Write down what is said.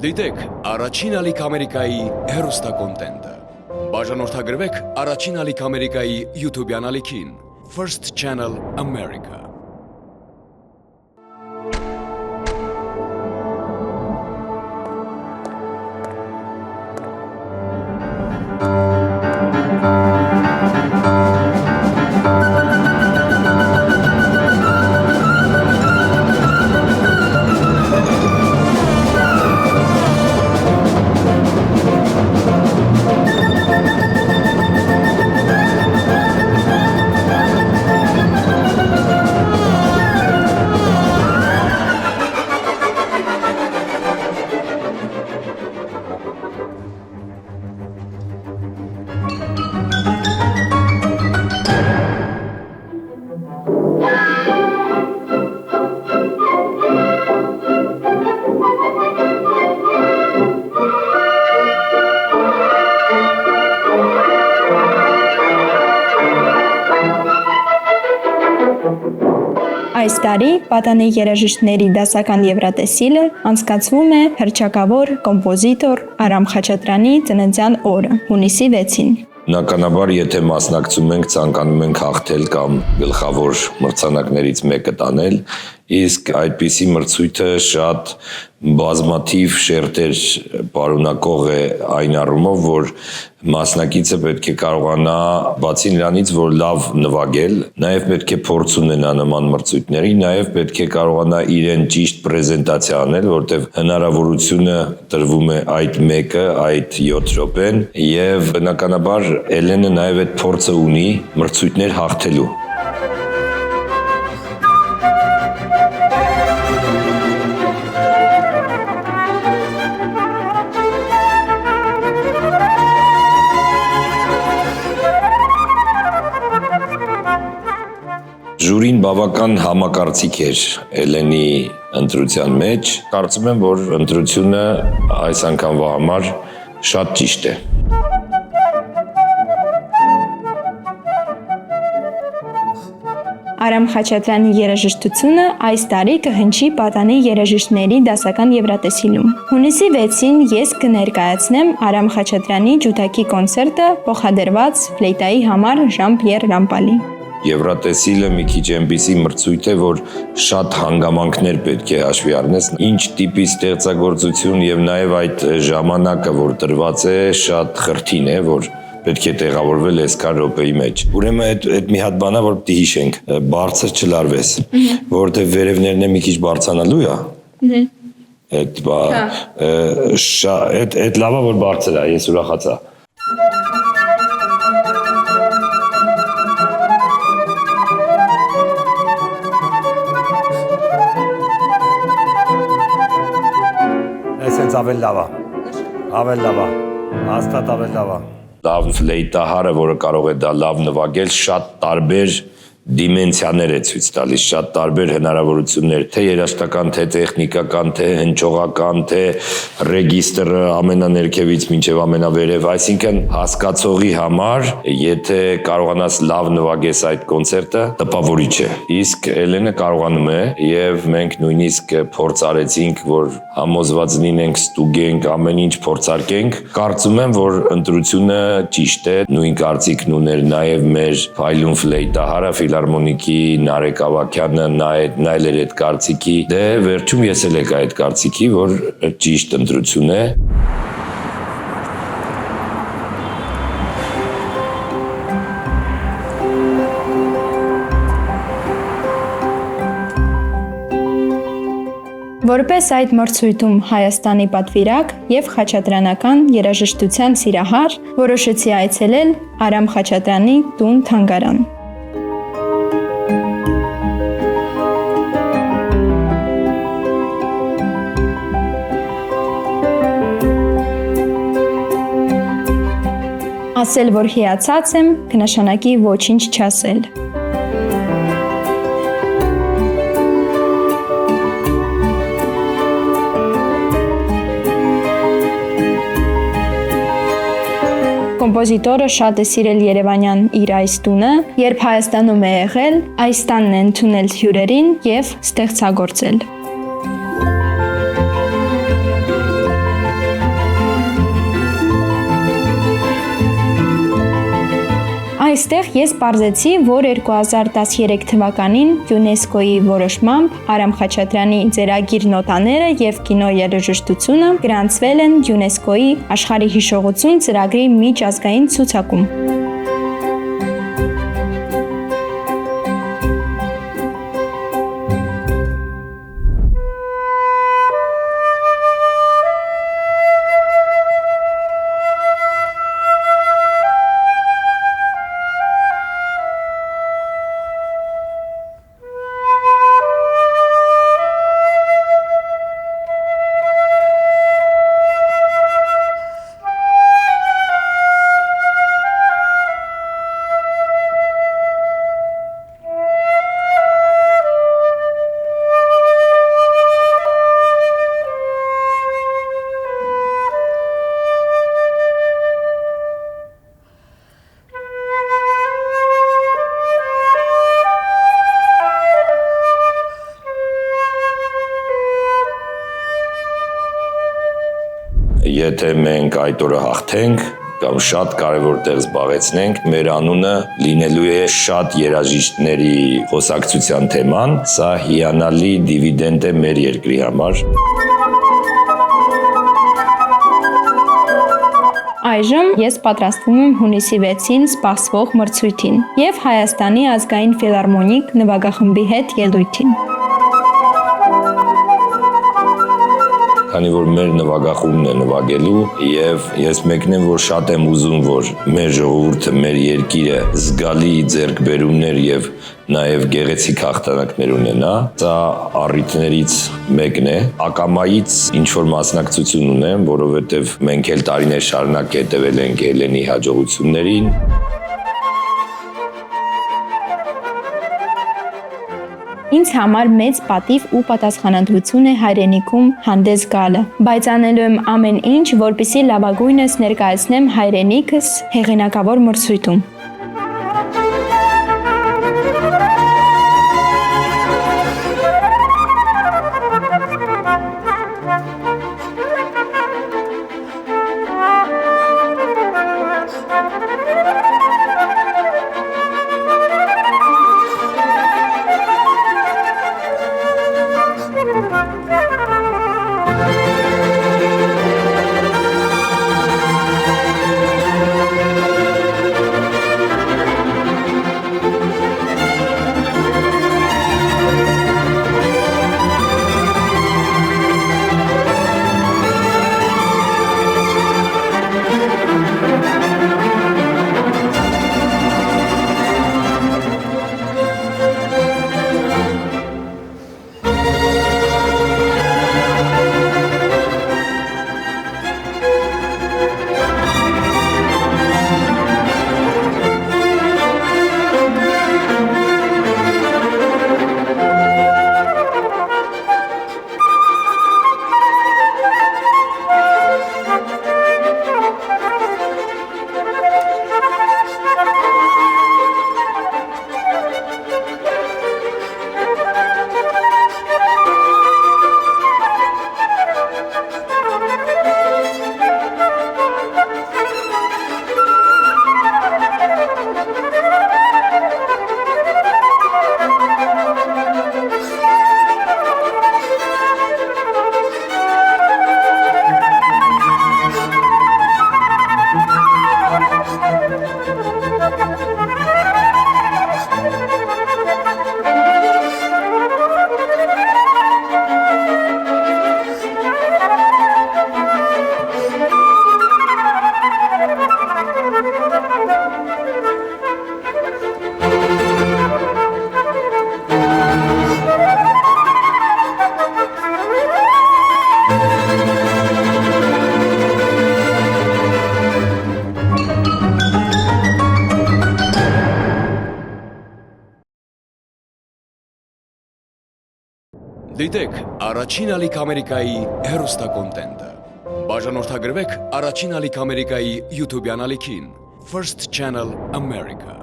Դիտեք առաջին ալիք Ամերիկայի հեռուստակոնտենտը։ Բաժանորդագրվեք առաջին ալիք Ամերիկայի YouTube-յան ալիքին First Channel America։ Այս տարի պատանի երաժիշտների դասական եվրատեսիլը անցկացվում է հռչակավոր կոմպոզիտոր Արամ Խաչատրյանի ծննդյան օրը՝ հունիսի 6-ին։ Բնականաբար, եթե մասնակցում ենք, ցանկանում ենք հաղթել կամ գլխավոր մրցանակներից մեկը տանել, իսկ այդպիսի մրցույթը շատ բազմաթիվ շերտեր պարունակող է այն առումով, որ մասնակիցը պետք է կարողանա, բացի նրանից, որ լավ նվագել, նաև պետք է փորձ ունենա նման մրցույթների, նաև պետք է կարողանա իրեն ճիշտ պրեզենտացիա անել, որտեղ հնարավորությունը տրվում է այդ մեկը, այդ 7 րոպեն, եւ բնականաբար Էլենը նաև այդ փորձը ունի մրցույթներ հաղթելու։ Ժյուրին բավական համակարծիք էր Էլենի ընտրության մեջ։ Կարծում եմ, որ ընտրությունը այս անգամվա համար շատ ճիշտ է։ Արամ Խաչատրյանի երաժշտությունը այս տարի կհնչի պատանի երաժիշտների դասական եվրատեսիլում։ Հունիսի 6-ին ես կներկայացնեմ Արամ Խաչատրյանի ջութակի կոնցերտը փոխադրված ֆլեյտայի համար Ժան-Պիեր Ռամպալի։ Եվրատեսիլը մի քիչ այնպիսի մրցույթ է, որ շատ հանգամանքներ պետք է հաշվի առնես, ինչ տիպի ստեղծագործություն եւ նաեւ այդ ժամանակը, որ տրված է, շատ խրթին է, որ պետք է տեղավորվել այսքան րոպեի մեջ։ Ուրեմն այդ մի հատ բան է, որ պիտի հիշենք, բարձր չլարվես, որովհետեւ վերևներն է մի քիչ բարձրանալու է։ Այդ լավա որ բարձր է, ես ուրախացա։ Ավել լավ է, հաստատ ավել լավ է։ Լավ ֆլեյտահարը, որը կարող է դա լավ նվագել, շատ տարբեր դիմենսիաներ է ցույց տալիս, շատ տարբեր հնարավորություններ, թե երաժշտական, թե տեխնիկական, թե հնչողական, թե ռեգիստրը ամենաներքևից մինչև ամենավերև, այսինքն հասկացողի համար, եթե կարողանաս լավ նվագես այդ կոնցերտը, տպավորիչ է։ Իսկ Էլենը կարողանում է, եւ մենք նույնիսկ փորձ արեցինք, որ համոզված լինենք, ստուգենք, ամեն ինչ փորձարկենք։ Կարծում եմ, որ ընտրությունը ճիշտ է, նույն կարծիքն ուներ նաեւ մեր փայլուն ֆլեյտահարը, ֆիլհարմոնիկի Նարեկ Ավագյանը նայել էր այդ կարծիքի, դե վերջում ես էլ եկա այդ կարծիքի, որ ճիշտ ընտրություն է։ Որպես այդ մրցույթում Հայաստանի պատվիրակ եւ խաչատրյանական երաժշտության սիրահար, որոշեցի այցելել Արամ Խաչատրյանի տուն-թանգարան։ Ասել, որ հիացած եմ, կնշանակի ոչինչ չասել։ Կոմպոզիտորը շատ է սիրել երևանյան իր այս տունը, երբ Հայաստանում է եղել, այս տանն է ընդունել հյուրերին եւ ստեղծագործել։ Այստեղ ես պարզեցի, որ 2013 թվականին ՅՈՒՆԵՍԿՕ-ի որոշմամբ Արամ Խաչատրյանի ձեռագիր նոտաները եւ կինո երաժշտությունը գրանցվել են ՅՈՒՆԵՍԿՕ-ի աշխարհի հիշողություն ծրագրի միջազգային ցուցակում։ Եթե մենք այդ օրը հաղթենք կամ շատ կարևոր տեղ զբաղեցնենք, մեր անունը լինելու է շատ երաժիշտների խոսակցության թեման, սա հիանալի դիվիդենդ է մեր երկրի համար։ Այժմ ես պատրաստվում եմ հունիսի 6-ին սպասվող մրցույթին եւ Հայաստանի ազգային ֆիլհարմոնիկ նվագախմբի հետ ելույթին։ Քանի որ մեր նվագախումբն է նվագելու եւ ես մեկն եմ, որ շատ եմ ուզում, որ մեր ժողովուրդը, մեր երկիրը զգալի ձեռքբերումներ եւ նաեւ գեղեցիկ հաղթանակներ ունենա, սա առիթներից մեկն է։ Ակամայից ինչ որ մասնակցություն ունեմ, որովհետեւ մենք էլ տարիներ շարունակ հետևել ենք Հելենի հաջողություններին։ Ինձ համար մեծ պատիվ ու պատասխանատվություն է հայրենիքում հանդես գալը, բայց անելու եմ ամեն ինչ, որպեսզի լավագույնս ներկայացնեմ հայրենիքս հեղինակավոր մրցույթում։ Դիտեք Առաջին ալիք Ամերիկայի հեռուստակոնտենտը։ Բաժանորդագրվեք Առաջին ալիք Ամերիկայի YouTube-յան ալիքին First Channel America։